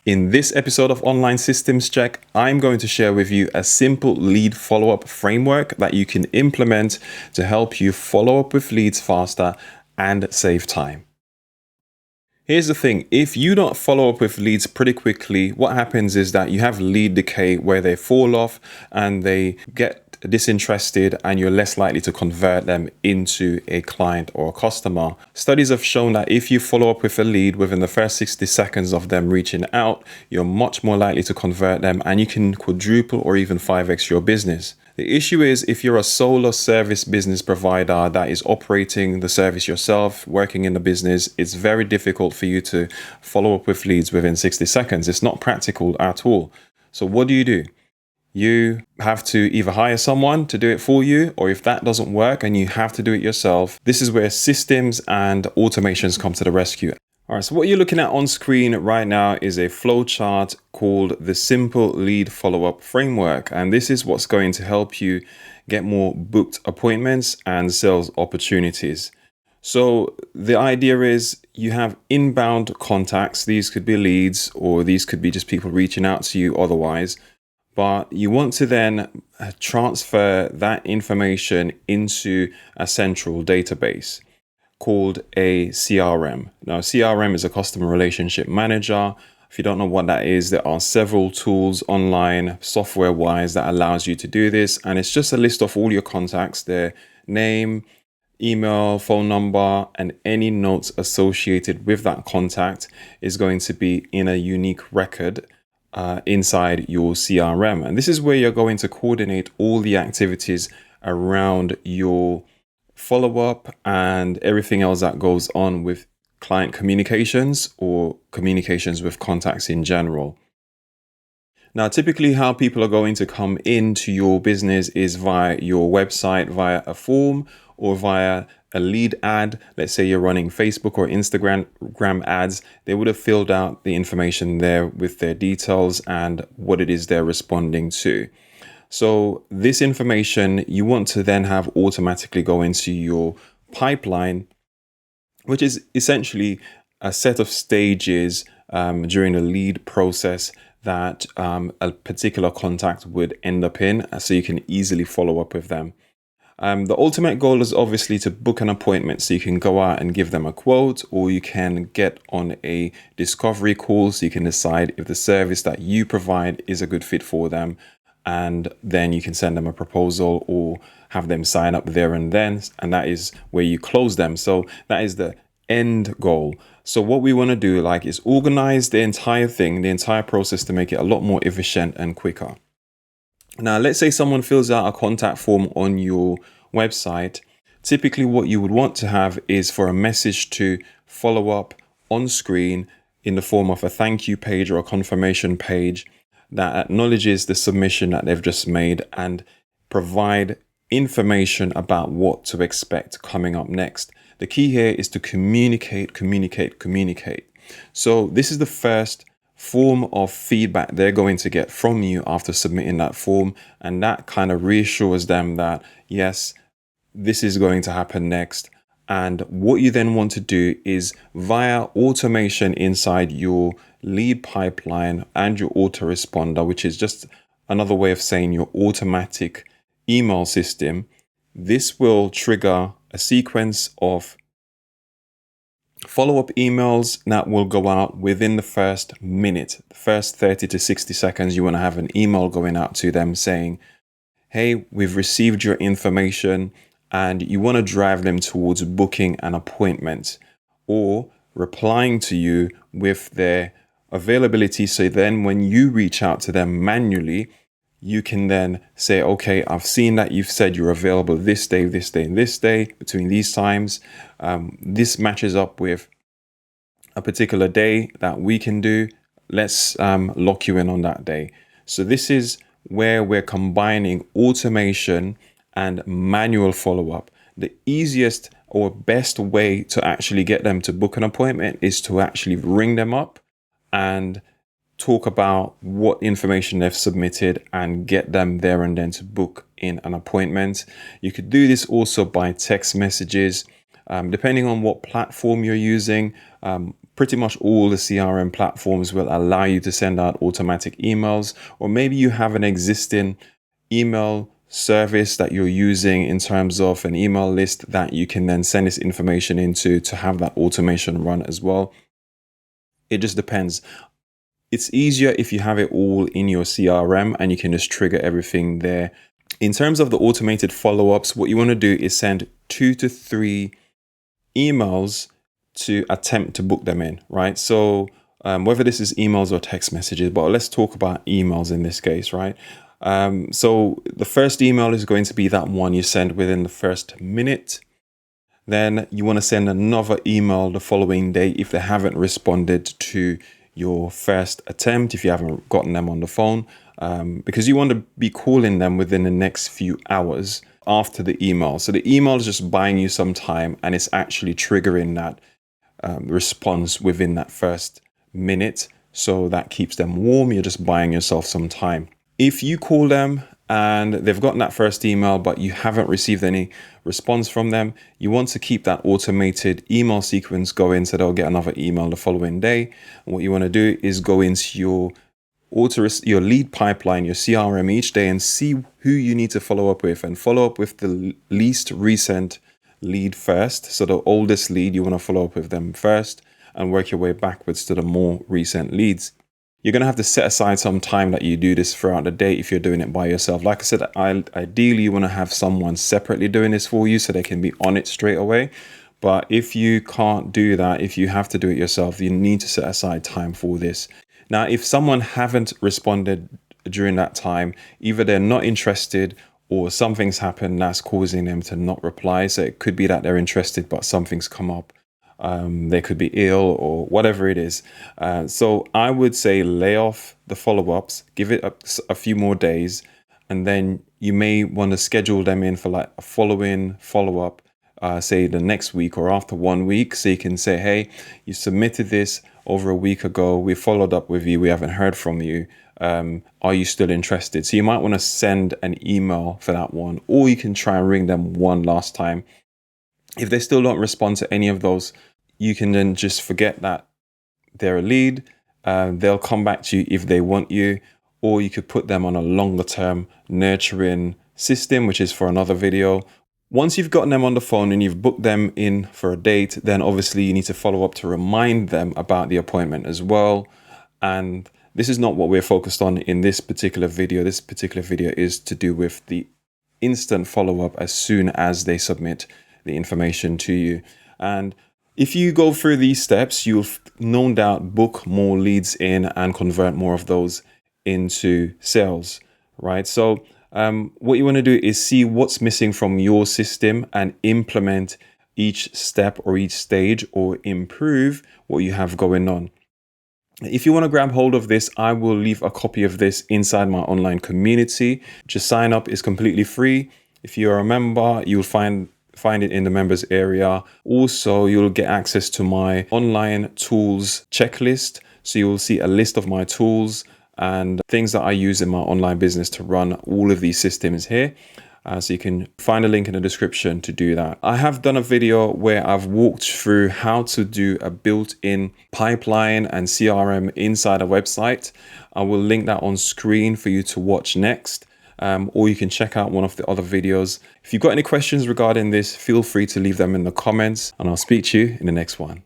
In this episode of Online Systems Check, I'm going to share with you a simple lead follow-up framework that you can implement to help you follow up with leads faster and save time. Here's the thing, if you don't follow up with leads pretty quickly, what happens is that you have lead decay where they fall off and they get disinterested and you're less likely to convert them into a client or a customer. Studies have shown that if you follow up with a lead within the first 60 seconds of them reaching out, you're much more likely to convert them and you can quadruple or even 5x your business. The issue is if you're a solo service business provider that is operating the service yourself, working in the business, it's very difficult for you to follow up with leads within 60 seconds. It's not practical at all. So what do? You have to either hire someone to do it for you, or if that doesn't work and you have to do it yourself, this is where systems and automations come to the rescue. All right, so what you're looking at on screen right now is a flowchart called the Simple Lead Follow-Up Framework. And this is what's going to help you get more booked appointments and sales opportunities. So the idea is you have inbound contacts. These could be leads or these could be just people reaching out to you otherwise. But you want to then transfer that information into a central database called a CRM. Now, CRM is a customer relationship manager. If you don't know what that is, there are several tools online, software-wise, that allows you to do this. And it's just a list of all your contacts, their name, email, phone number, and any notes associated with that contact is going to be in a unique record inside your CRM. And this is where you're going to coordinate all the activities around your follow-up and everything else that goes on with client communications or communications with contacts in general. Now, typically how people are going to come into your business is via your website, via a form or via a lead ad. Let's say you're running Facebook or Instagram ads. They would have filled out the information there with their details and what it is they're responding to. So this information you want to then have automatically go into your pipeline, which is essentially a set of stages during the lead process that a particular contact would end up in, so you can easily follow up with them. The ultimate goal is obviously to book an appointment so you can go out and give them a quote, or you can get on a discovery call so you can decide if the service that you provide is a good fit for them. And then you can send them a proposal or have them sign up there and then. And that is where you close them. So that is the end goal. So what we want to do is organize the entire thing, the entire process to make it a lot more efficient and quicker. Now, let's say someone fills out a contact form on your website. Typically what you would want to have is for a message to follow up on screen in the form of a thank you page or a confirmation page that acknowledges the submission that they've just made and provide information about what to expect coming up next. The key here is to communicate. So this is the first form of feedback they're going to get from you after submitting that form. And that kind of reassures them that, yes, this is going to happen next. And what you then want to do is via automation inside your lead pipeline and your autoresponder, which is just another way of saying your automatic email system, this will trigger a sequence of follow-up emails that will go out within the first minute. The first 30 to 60 seconds, you want to have an email going out to them saying, hey, we've received your information, and you want to drive them towards booking an appointment or replying to you with their availability. So then when you reach out to them manually, you can then say, okay, I've seen that you've said you're available this day, this day, and this day between these times. This matches up with a particular day that we can do. Let's lock you in on that day. So this is where we're combining automation and manual follow-up. The easiest or best way to actually get them to book an appointment is to actually ring them up and talk about what information they've submitted and get them there and then to book in an appointment. You could do this also by text messages. Depending on what platform you're using, Pretty much all the CRM platforms will allow you to send out automatic emails, or maybe you have an existing email service that you're using in terms of an email list that you can then send this information into to have that automation run as well. It just depends. It's easier if you have it all in your CRM and you can just trigger everything there. In terms of the automated follow-ups, what you want to do is send 2 to 3 emails to attempt to book them in, right? So whether this is emails or text messages, but let's talk about emails in this case, right? So the first email is going to be that one you send within the first minute. Then you want to send another email the following day if they haven't responded to your first attempt, if you haven't gotten them on the phone, because you want to be calling them within the next few hours after the email. So the email is just buying you some time, and it's actually triggering that response within that first minute. So that keeps them warm. You're just buying yourself some time. If you call them and they've gotten that first email, but you haven't received any response from them, you want to keep that automated email sequence going so they'll get another email the following day. And what you want to do is go into your lead pipeline, your CRM each day, and see who you need to follow up with, and follow up with the least recent lead first. So the oldest lead, you want to follow up with them first and work your way backwards to the more recent leads. You're going to have to set aside some time that you do this throughout the day if you're doing it by yourself. Like I said, ideally you want to have someone separately doing this for you so they can be on it straight away. But if you can't do that, if you have to do it yourself, you need to set aside time for this. Now, if someone haven't responded during that time, either they're not interested or something's happened that's causing them to not reply. So it could be that they're interested, but something's come up. They could be ill or whatever it is. So I would say lay off the follow-ups, give it a few more days, and then you may want to schedule them in for like a following follow-up, say the next week or after 1 week. So you can say, hey, you submitted this over a week ago. We followed up with you. We haven't heard from you. Are you still interested? So you might want to send an email for that one, or you can try and ring them one last time. If they still don't respond to any of those, you can then just forget that they're a lead. They'll come back to you if they want you, or you could put them on a longer term nurturing system, which is for another video. Once you've gotten them on the phone and you've booked them in for a date, then obviously you need to follow up to remind them about the appointment as well. And this is not what we're focused on in this particular video. This particular video is to do with the instant follow-up as soon as they submit the information to you. And if you go through these steps, you'll no doubt book more leads in and convert more of those into sales, right? So what you want to do is see what's missing from your system and implement each step or each stage, or improve what you have going on. If you want to grab hold of this, I will leave a copy of this inside my online community. Just sign up, it's completely free. If you're a member, you'll find it in the members area. Also, you'll get access to my online tools checklist. So you'll see a list of my tools and things that I use in my online business to run all of these systems here. So you can find a link in the description to do that. I have done a video where I've walked through how to do a built-in pipeline and CRM inside a website. I will link that on screen for you to watch next. Or you can check out one of the other videos. If you've got any questions regarding this, feel free to leave them in the comments, and I'll speak to you in the next one.